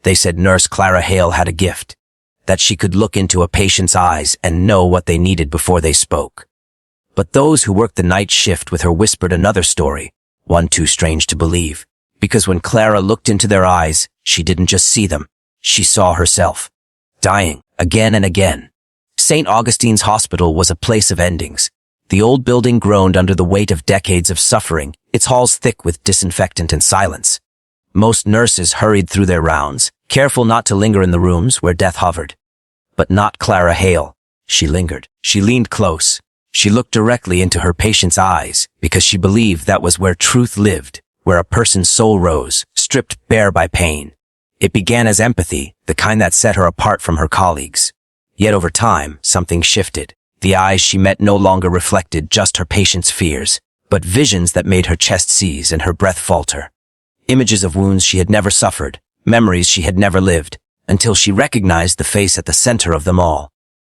They said Nurse Clara Hale had a gift, that she could look into a patient's eyes and know what they needed before they spoke. But those who worked the night shift with her whispered another story, one too strange to believe, because when Clara looked into their eyes, she didn't just see them, she saw herself, dying again and again. St. Augustine's hospital was a place of endings. The old building groaned under the weight of decades of suffering, its halls thick with disinfectant and silence. Most nurses hurried through their rounds, careful not to linger in the rooms where death hovered. But not Clara Hale. She lingered. She leaned close. She looked directly into her patient's eyes, because she believed that was where truth lived, where a person's soul rose, stripped bare by pain. It began as empathy, the kind that set her apart from her colleagues. Yet over time, something shifted. The eyes she met no longer reflected just her patient's fears, but visions that made her chest seize and her breath falter. Images of wounds she had never suffered, memories she had never lived, until she recognized the face at the center of them all.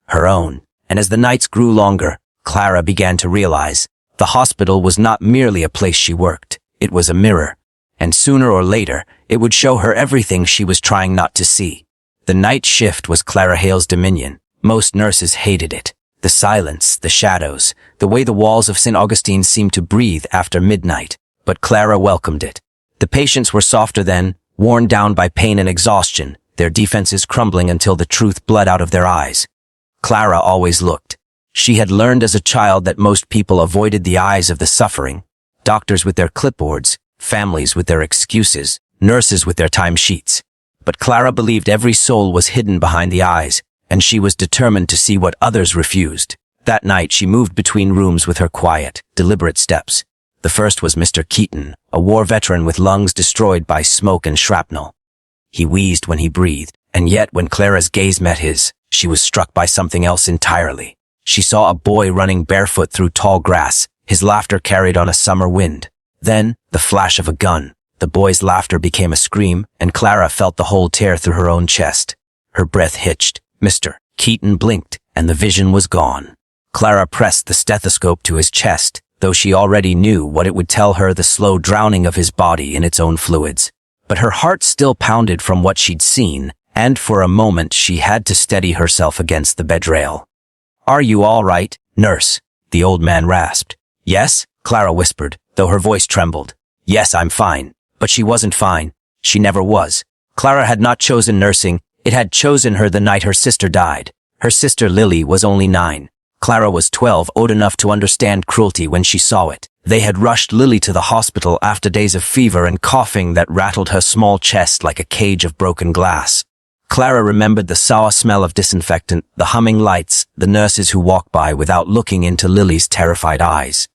Her own. And as the nights grew longer, Clara began to realize the hospital was not merely a place she worked, it was a mirror. And sooner or later, it would show her everything she was trying not to see. The night shift was Clara Hale's dominion. Most nurses hated it. The silence, the shadows, the way the walls of St. Augustine seemed to breathe after midnight. But Clara welcomed it. The patients were softer then, worn down by pain and exhaustion, their defenses crumbling until the truth bled out of their eyes. Clara always looked. She had learned as a child that most people avoided the eyes of the suffering. Doctors with their clipboards, families with their excuses, nurses with their timesheets. But Clara believed every soul was hidden behind the eyes, and she was determined to see what others refused. That night she moved between rooms with her quiet, deliberate steps. The first was Mr. Keaton, a war veteran with lungs destroyed by smoke and shrapnel. He wheezed when he breathed, and yet when Clara's gaze met his, she was struck by something else entirely. She saw a boy running barefoot through tall grass, his laughter carried on a summer wind. Then, the flash of a gun. The boy's laughter became a scream, and Clara felt the hole tear through her own chest. Her breath hitched. Mr. Keaton blinked, and the vision was gone. Clara pressed the stethoscope to his chest, though she already knew what it would tell her, the slow drowning of his body in its own fluids. But her heart still pounded from what she'd seen, and for a moment she had to steady herself against the bedrail. "Are you all right, nurse?" the old man rasped. "Yes," Clara whispered, though her voice trembled. "Yes, I'm fine." But she wasn't fine. She never was. Clara had not chosen nursing. It had chosen her the night her sister died. Her sister Lily was only 9. Clara was 12, old enough to understand cruelty when she saw it. They had rushed Lily to the hospital after days of fever and coughing that rattled her small chest like a cage of broken glass. Clara remembered the sour smell of disinfectant, the humming lights, the nurses who walked by without looking into Lily's terrified eyes.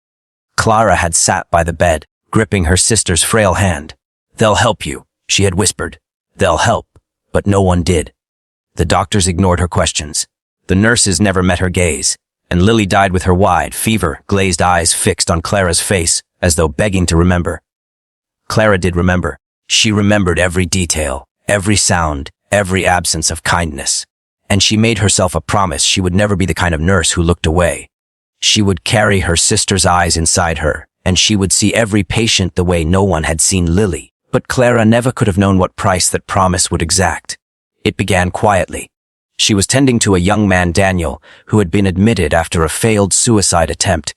Clara had sat by the bed, gripping her sister's frail hand. "They'll help you," she had whispered. "They'll help." But no one did. The doctors ignored her questions. The nurses never met her gaze. And Lily died with her wide, fever-glazed eyes fixed on Clara's face, as though begging to remember. Clara did remember. She remembered every detail, every sound, every absence of kindness. And she made herself a promise she would never be the kind of nurse who looked away. She would carry her sister's eyes inside her, and she would see every patient the way no one had seen Lily. But Clara never could have known what price that promise would exact. It began quietly. She was tending to a young man, Daniel, who had been admitted after a failed suicide attempt.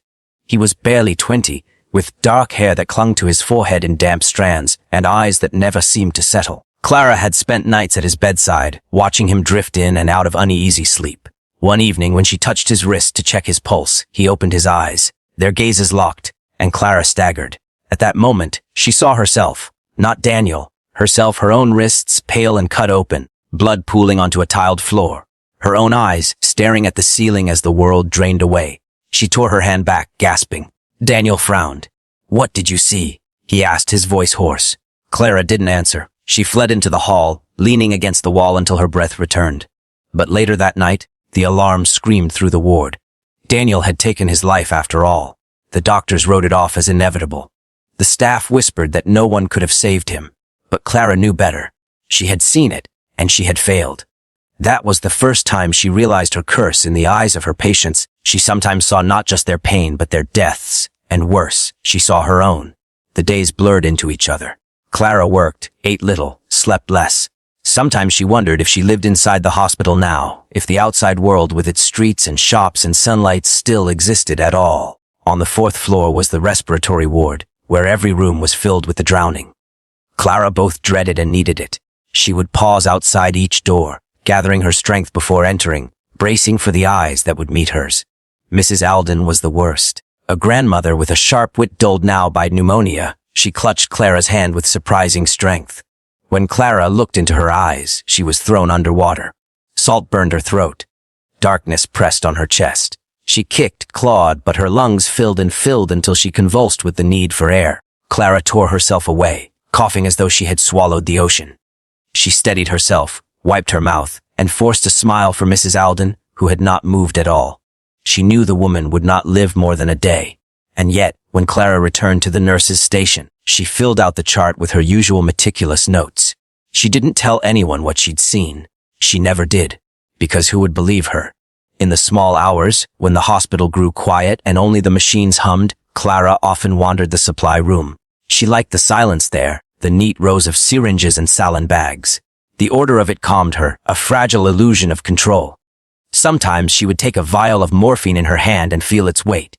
He was barely 20, with dark hair that clung to his forehead in damp strands and eyes that never seemed to settle. Clara had spent nights at his bedside, watching him drift in and out of uneasy sleep. One evening, when she touched his wrist to check his pulse, he opened his eyes. Their gazes locked, and Clara staggered. At that moment, she saw herself. Not Daniel, herself, her own wrists pale and cut open, blood pooling onto a tiled floor. Her own eyes staring at the ceiling as the world drained away. She tore her hand back, gasping. Daniel frowned. "What did you see?" he asked, his voice hoarse. Clara didn't answer. She fled into the hall, leaning against the wall until her breath returned. But later that night, the alarm screamed through the ward. Daniel had taken his life after all. The doctors wrote it off as inevitable. The staff whispered that no one could have saved him. But Clara knew better. She had seen it, and she had failed. That was the first time she realized her curse in the eyes of her patients. She sometimes saw not just their pain, but their deaths. And worse, she saw her own. The days blurred into each other. Clara worked, ate little, slept less. Sometimes she wondered if she lived inside the hospital now, if the outside world with its streets and shops and sunlight still existed at all. On the 4th floor was the respiratory ward, where every room was filled with the drowning. Clara both dreaded and needed it. She would pause outside each door, gathering her strength before entering, bracing for the eyes that would meet hers. Mrs. Alden was the worst. A grandmother with a sharp wit dulled now by pneumonia, she clutched Clara's hand with surprising strength. When Clara looked into her eyes, she was thrown underwater. Salt burned her throat. Darkness pressed on her chest. She kicked, clawed, but her lungs filled and filled until she convulsed with the need for air. Clara tore herself away, coughing as though she had swallowed the ocean. She steadied herself, wiped her mouth, and forced a smile for Mrs. Alden, who had not moved at all. She knew the woman would not live more than a day. And yet, when Clara returned to the nurse's station, she filled out the chart with her usual meticulous notes. She didn't tell anyone what she'd seen. She never did, because who would believe her? In the small hours, when the hospital grew quiet and only the machines hummed, Clara often wandered the supply room. She liked the silence there, the neat rows of syringes and saline bags. The order of it calmed her, a fragile illusion of control. Sometimes she would take a vial of morphine in her hand and feel its weight.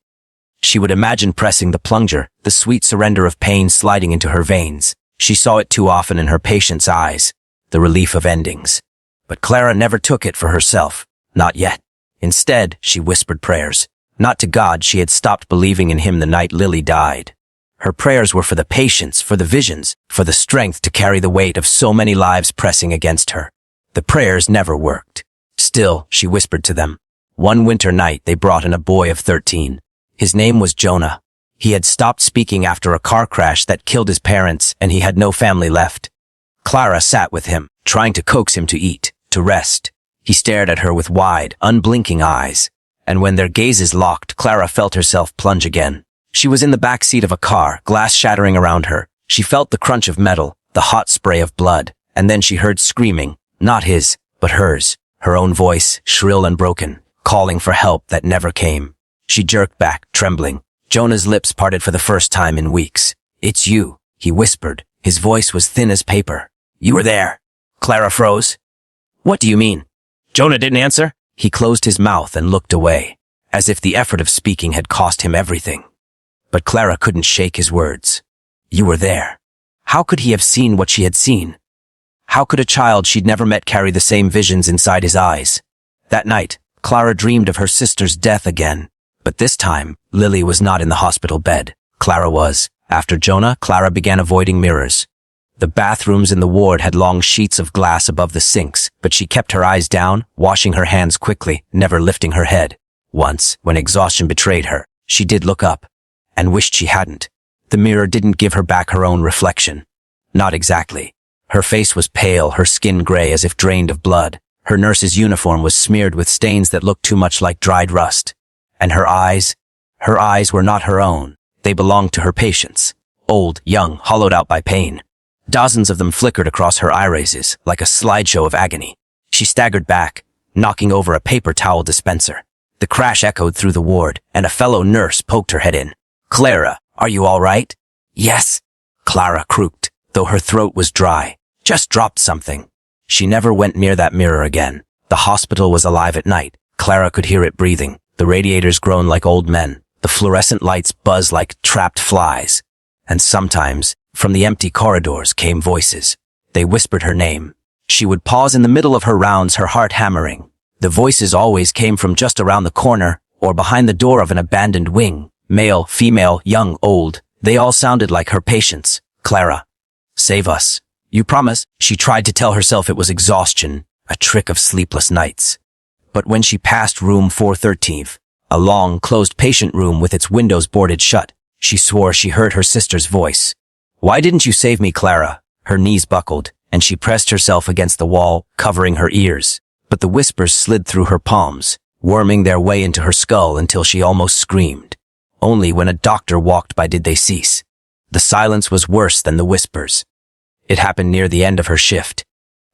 She would imagine pressing the plunger, the sweet surrender of pain sliding into her veins. She saw it too often in her patient's eyes, the relief of endings. But Clara never took it for herself, not yet. Instead, she whispered prayers. Not to God, she had stopped believing in him the night Lily died. Her prayers were for the patients, for the visions, for the strength to carry the weight of so many lives pressing against her. The prayers never worked. Still, she whispered to them. One winter night, they brought in a boy of 13. His name was Jonah. He had stopped speaking after a car crash that killed his parents, and he had no family left. Clara sat with him, trying to coax him to eat, to rest. He stared at her with wide, unblinking eyes. And when their gazes locked, Clara felt herself plunge again. She was in the back seat of a car, glass shattering around her. She felt the crunch of metal, the hot spray of blood, and then she heard screaming, not his, but hers, her own voice, shrill and broken, calling for help that never came. She jerked back, trembling. Jonah's lips parted for the first time in weeks. It's you, he whispered. His voice was thin as paper. You were there. Clara froze. What do you mean? Jonah didn't answer. He closed his mouth and looked away, as if the effort of speaking had cost him everything. But Clara couldn't shake his words. You were there. How could he have seen what she had seen? How could a child she'd never met carry the same visions inside his eyes? That night, Clara dreamed of her sister's death again. But this time, Lily was not in the hospital bed. Clara was. After Jonah, Clara began avoiding mirrors. The bathrooms in the ward had long sheets of glass above the sinks, but she kept her eyes down, washing her hands quickly, never lifting her head. Once, when exhaustion betrayed her, she did look up, and wished she hadn't. The mirror didn't give her back her own reflection. Not exactly. Her face was pale, her skin gray as if drained of blood. Her nurse's uniform was smeared with stains that looked too much like dried rust. And her eyes were not her own. They belonged to her patients. Old, young, hollowed out by pain. Dozens of them flickered across her irises, like a slideshow of agony. She staggered back, knocking over a paper towel dispenser. The crash echoed through the ward, and a fellow nurse poked her head in. Clara, are you all right? Yes. Clara croaked, though her throat was dry. Just dropped something. She never went near that mirror again. The hospital was alive at night. Clara could hear it breathing. The radiators groaned like old men. The fluorescent lights buzzed like trapped flies. And sometimes, from the empty corridors came voices. They whispered her name. She would pause in the middle of her rounds, her heart hammering. The voices always came from just around the corner, or behind the door of an abandoned wing. Male, female, young, old. They all sounded like her patients. Clara, save us. You promise? She tried to tell herself it was exhaustion, a trick of sleepless nights. But when she passed room 413, a long, closed patient room with its windows boarded shut, she swore she heard her sister's voice. Why didn't you save me, Clara? Her knees buckled, and she pressed herself against the wall, covering her ears. But the whispers slid through her palms, worming their way into her skull until she almost screamed. Only when a doctor walked by did they cease. The silence was worse than the whispers. It happened near the end of her shift.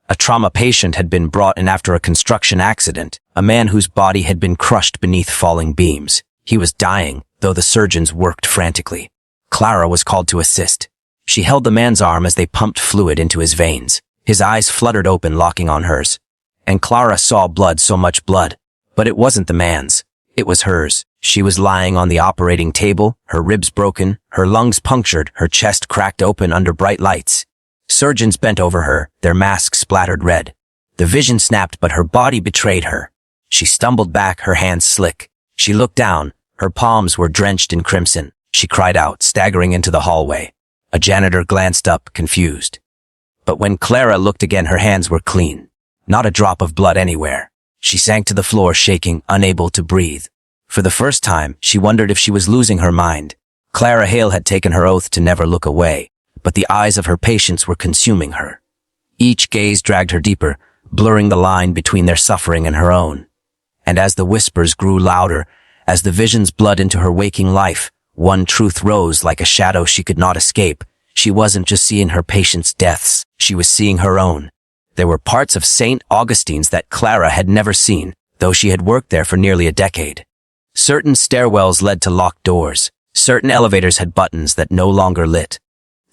A trauma patient had been brought in after a construction accident, a man whose body had been crushed beneath falling beams. He was dying, though the surgeons worked frantically. Clara was called to assist. She held the man's arm as they pumped fluid into his veins. His eyes fluttered open, locking on hers. And Clara saw blood, so much blood. But it wasn't the man's. It was hers. She was lying on the operating table, her ribs broken, her lungs punctured, her chest cracked open under bright lights. Surgeons bent over her, their masks splattered red. The vision snapped, but her body betrayed her. She stumbled back, her hands slick. She looked down. Her palms were drenched in crimson. She cried out, staggering into the hallway. A janitor glanced up, confused. But when Clara looked again, her hands were clean. Not a drop of blood anywhere. She sank to the floor, shaking, unable to breathe. For the first time, she wondered if she was losing her mind. Clara Hale had taken her oath to never look away, but the eyes of her patients were consuming her. Each gaze dragged her deeper, blurring the line between their suffering and her own. And as the whispers grew louder, as the visions bled into her waking life, one truth rose like a shadow she could not escape. She wasn't just seeing her patients' deaths, she was seeing her own. There were parts of St. Augustine's that Clara had never seen, though she had worked there for nearly a decade. Certain stairwells led to locked doors. Certain elevators had buttons that no longer lit.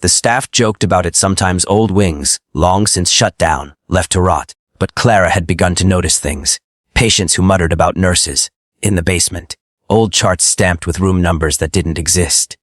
The staff joked about it sometimes, old wings, long since shut down, left to rot. But Clara had begun to notice things. Patients who muttered about nurses. In the basement. Old charts stamped with room numbers that didn't exist.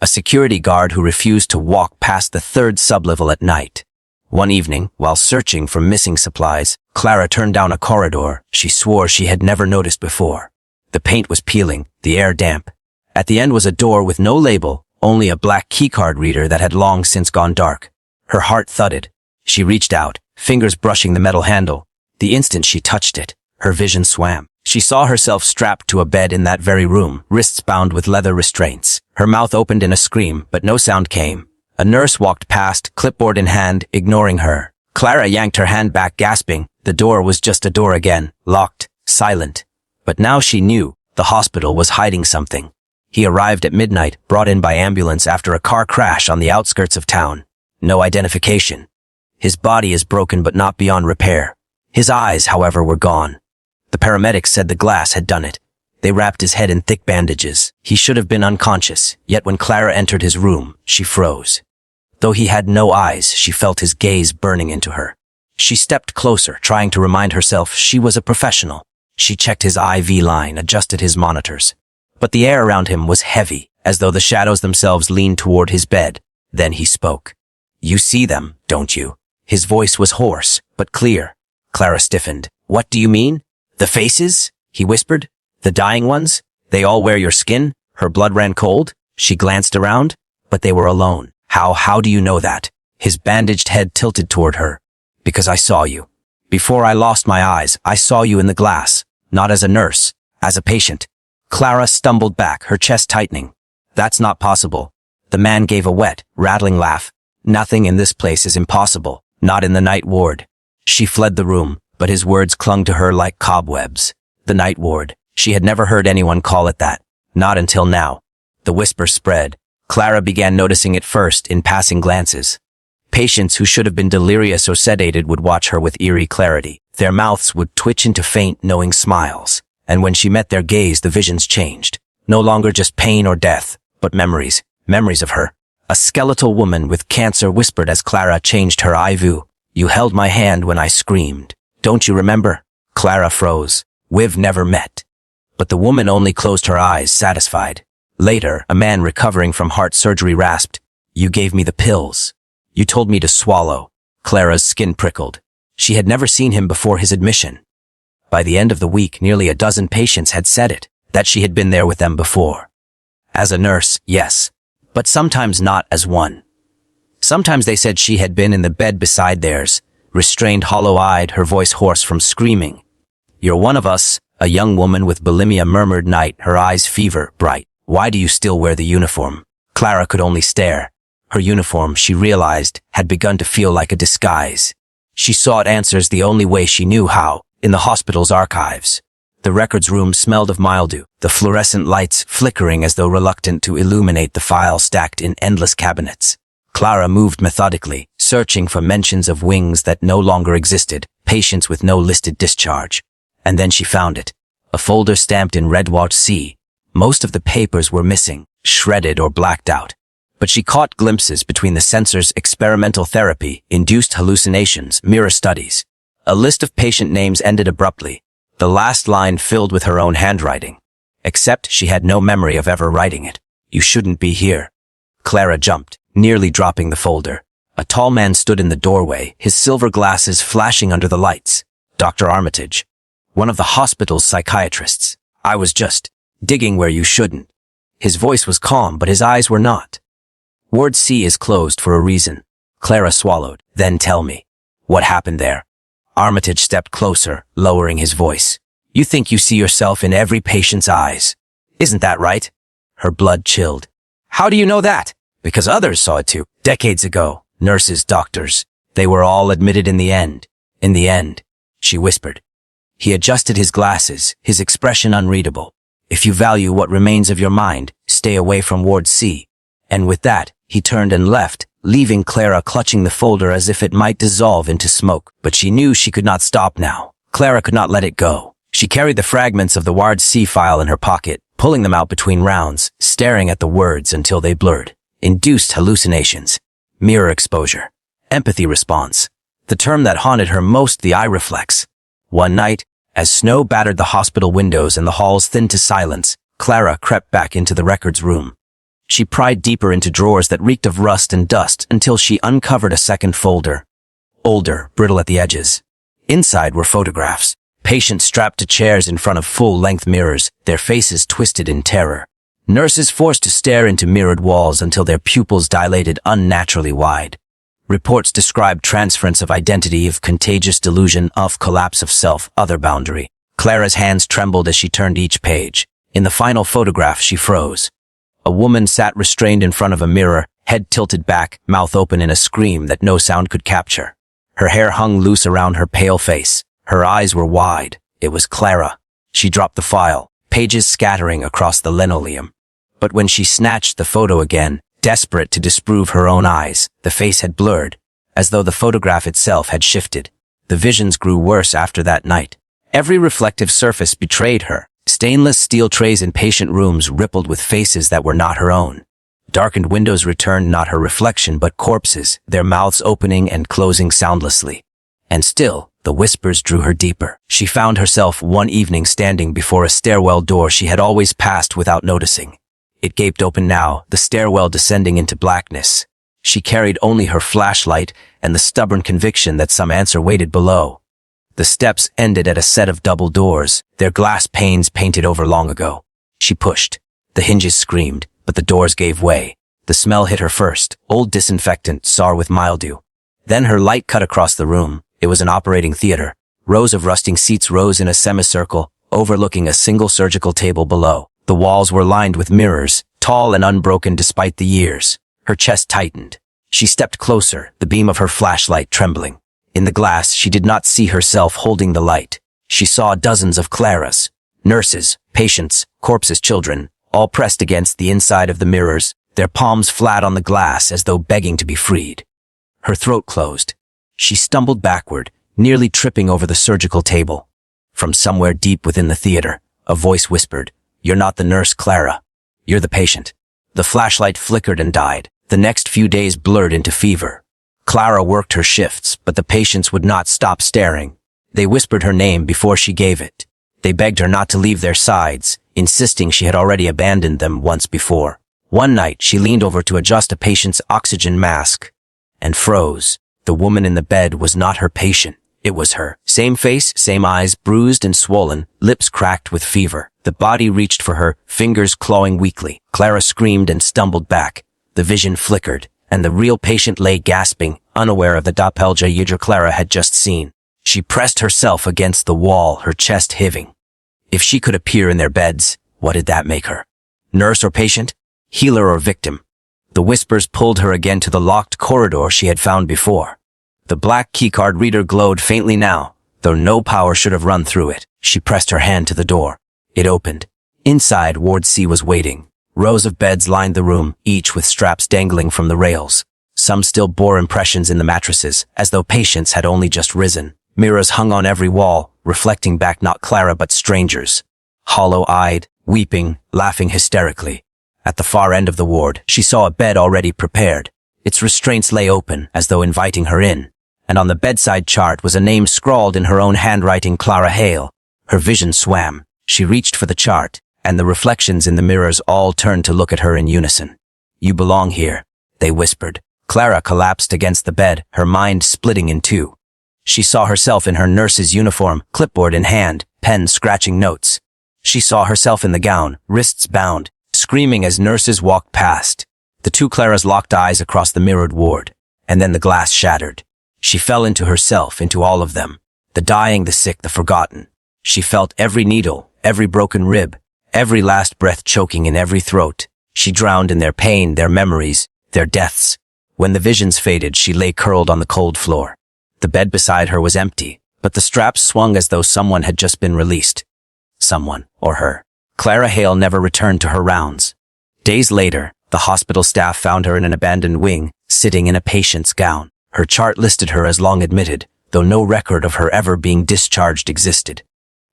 A security guard who refused to walk past the third sublevel at night. One evening, while searching for missing supplies, Clara turned down a corridor she swore she had never noticed before. The paint was peeling, the air damp. At the end was a door with no label, only a black keycard reader that had long since gone dark. Her heart thudded. She reached out, fingers brushing the metal handle. The instant she touched it, her vision swam. She saw herself strapped to a bed in that very room, wrists bound with leather restraints. Her mouth opened in a scream, but no sound came. A nurse walked past, clipboard in hand, ignoring her. Clara yanked her hand back, gasping. The door was just a door again, locked, silent. But now she knew the hospital was hiding something. He arrived at midnight, brought in by ambulance after a car crash on the outskirts of town. No identification. His body is broken but not beyond repair. His eyes, however, were gone. The paramedics said the glass had done it. They wrapped his head in thick bandages. He should have been unconscious, yet when Clara entered his room, she froze. Though he had no eyes, she felt his gaze burning into her. She stepped closer, trying to remind herself she was a professional. She checked his IV line, adjusted his monitors. But the air around him was heavy, as though the shadows themselves leaned toward his bed. Then he spoke. "You see them, don't you?" His voice was hoarse, but clear. Clara stiffened. "What do you mean? The faces?" he whispered. "The dying ones? They all wear your skin?" Her blood ran cold. She glanced around, but they were alone. How do you know that?" His bandaged head tilted toward her. "Because I saw you. Before I lost my eyes, I saw you in the glass. Not as a nurse, as a patient." Clara stumbled back, her chest tightening. "That's not possible." The man gave a wet, rattling laugh. "Nothing in this place is impossible. Not in the night ward." She fled the room, but his words clung to her like cobwebs. The night ward. She had never heard anyone call it that. Not until now. The whisper spread. Clara began noticing it first in passing glances. Patients who should have been delirious or sedated would watch her with eerie clarity. Their mouths would twitch into faint, knowing smiles. And when she met their gaze, the visions changed. No longer just pain or death, but memories. Memories of her. A skeletal woman with cancer whispered as Clara changed her eye view. "You held my hand when I screamed. Don't you remember?" Clara froze. "We've never met." But the woman only closed her eyes, satisfied. Later, a man recovering from heart surgery rasped, "You gave me the pills. You told me to swallow." Clara's skin prickled. She had never seen him before his admission. By the end of the week, nearly a dozen patients had said it, that she had been there with them before. As a nurse, yes, but sometimes not as one. Sometimes they said she had been in the bed beside theirs, restrained, hollow-eyed, her voice hoarse from screaming. "You're one of us," a young woman with bulimia murmured night, her eyes fever bright. "Why do you still wear the uniform?" Clara could only stare. Her uniform, she realized, had begun to feel like a disguise. She sought answers the only way she knew how, in the hospital's archives. The records room smelled of mildew, the fluorescent lights flickering as though reluctant to illuminate the files stacked in endless cabinets. Clara moved methodically, searching for mentions of wings that no longer existed, patients with no listed discharge. And then she found it. A folder stamped in red-watch C. Most of the papers were missing, shredded or blacked out. but she caught glimpses between the sensors: experimental therapy, induced hallucinations, mirror studies. A list of patient names ended abruptly, the last line filled with her own handwriting. Except she had no memory of ever writing it. "You shouldn't be here." Clara jumped, nearly dropping the folder. A tall man stood in the doorway, his silver glasses flashing under the lights. Dr. Armitage, one of the hospital's psychiatrists. "I was just digging where you shouldn't." His voice was calm, but his eyes were not. "Ward C is closed for a reason." Clara swallowed. "Then tell me, what happened there?" Armitage stepped closer, lowering his voice. "You think you see yourself in every patient's eyes. Isn't that right?" Her blood chilled. "How do you know that?" "Because others saw it too. Decades ago. Nurses, doctors. They were all admitted in the end." "In the end," she whispered. He adjusted his glasses, his expression unreadable. "If you value what remains of your mind, stay away from Ward C." And with that, he turned and left, leaving Clara clutching the folder as if it might dissolve into smoke. But she knew she could not stop now. Clara could not let it go. She carried the fragments of the Ward C file in her pocket, pulling them out between rounds, staring at the words until they blurred. Induced hallucinations. Mirror exposure. Empathy response. The term that haunted her most, the eye reflex. One night, as snow battered the hospital windows and the halls thinned to silence, Clara crept back into the records room. She pried deeper into drawers that reeked of rust and dust until she uncovered a second folder. Older, brittle at the edges. Inside were photographs. Patients strapped to chairs in front of full-length mirrors, their faces twisted in terror. Nurses forced to stare into mirrored walls until their pupils dilated unnaturally wide. Reports described transference of identity, of contagious delusion, of collapse of self, other boundary. Clara's hands trembled as she turned each page. In the final photograph, she froze. A woman sat restrained in front of a mirror, head tilted back, mouth open in a scream that no sound could capture. Her hair hung loose around her pale face. Her eyes were wide. It was Clara. She dropped the file, pages scattering across the linoleum. But when she snatched the photo again, desperate to disprove her own eyes, the face had blurred, as though the photograph itself had shifted. The visions grew worse after that night. Every reflective surface betrayed her. Stainless steel trays in patient rooms rippled with faces that were not her own. Darkened windows returned not her reflection but corpses, their mouths opening and closing soundlessly. And still, the whispers drew her deeper. She found herself one evening standing before a stairwell door she had always passed without noticing. It gaped open now, the stairwell descending into blackness. She carried only her flashlight and the stubborn conviction that some answer waited below. The steps ended at a set of double doors, their glass panes painted over long ago. She pushed. The hinges screamed, but the doors gave way. The smell hit her first, old disinfectant, sour with mildew. Then her light cut across the room. It was an operating theater. Rows of rusting seats rose in a semicircle, overlooking a single surgical table below. The walls were lined with mirrors, tall and unbroken despite the years. Her chest tightened. She stepped closer, the beam of her flashlight trembling. In the glass, she did not see herself holding the light. She saw dozens of Claras. Nurses, patients, corpses, children, all pressed against the inside of the mirrors, their palms flat on the glass as though begging to be freed. Her throat closed. She stumbled backward, nearly tripping over the surgical table. From somewhere deep within the theater, a voice whispered, "You're not the nurse, Clara. You're the patient." The flashlight flickered and died. The next few days blurred into fever. Clara worked her shifts, but the patients would not stop staring. They whispered her name before she gave it. They begged her not to leave their sides, insisting she had already abandoned them once before. One night, she leaned over to adjust a patient's oxygen mask and froze. The woman in the bed was not her patient. It was her. Same face, same eyes, bruised and swollen, lips cracked with fever. The body reached for her, fingers clawing weakly. Clara screamed and stumbled back. The vision flickered, and the real patient lay gasping, unaware of the Doppelgänger Clara had just seen. She pressed herself against the wall, her chest heaving. If she could appear in their beds, what did that make her? Nurse or patient? Healer or victim? The whispers pulled her again to the locked corridor she had found before. The black keycard reader glowed faintly now, though no power should have run through it. She pressed her hand to the door. It opened. Inside, Ward C was waiting. Rows of beds lined the room, each with straps dangling from the rails. Some still bore impressions in the mattresses, as though patients had only just risen. Mirrors hung on every wall, reflecting back not Clara but strangers. Hollow-eyed, weeping, laughing hysterically. At the far end of the ward, she saw a bed already prepared. Its restraints lay open, as though inviting her in. And on the bedside chart was a name scrawled in her own handwriting, Clara Hale. Her vision swam. She reached for the chart, and the reflections in the mirrors all turned to look at her in unison. "You belong here," they whispered. Clara collapsed against the bed, her mind splitting in two. She saw herself in her nurse's uniform, clipboard in hand, pen scratching notes. She saw herself in the gown, wrists bound, screaming as nurses walked past. The two Claras locked eyes across the mirrored ward, and then the glass shattered. She fell into herself, into all of them. The dying, the sick, the forgotten. She felt every needle, every broken rib, every last breath choking in every throat. She drowned in their pain, their memories, their deaths. When the visions faded, she lay curled on the cold floor. The bed beside her was empty, but the straps swung as though someone had just been released. Someone, or her. Clara Hale never returned to her rounds. Days later, the hospital staff found her in an abandoned wing, sitting in a patient's gown. Her chart listed her as long admitted, though no record of her ever being discharged existed.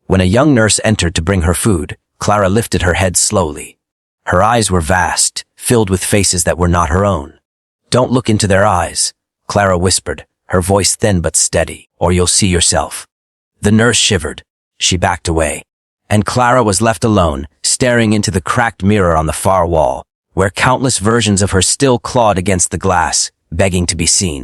When a young nurse entered to bring her food, Clara lifted her head slowly. Her eyes were vast, filled with faces that were not her own. "Don't look into their eyes," Clara whispered, her voice thin but steady, "or you'll see yourself." The nurse shivered. She backed away. And Clara was left alone, staring into the cracked mirror on the far wall, where countless versions of her still clawed against the glass, begging to be seen.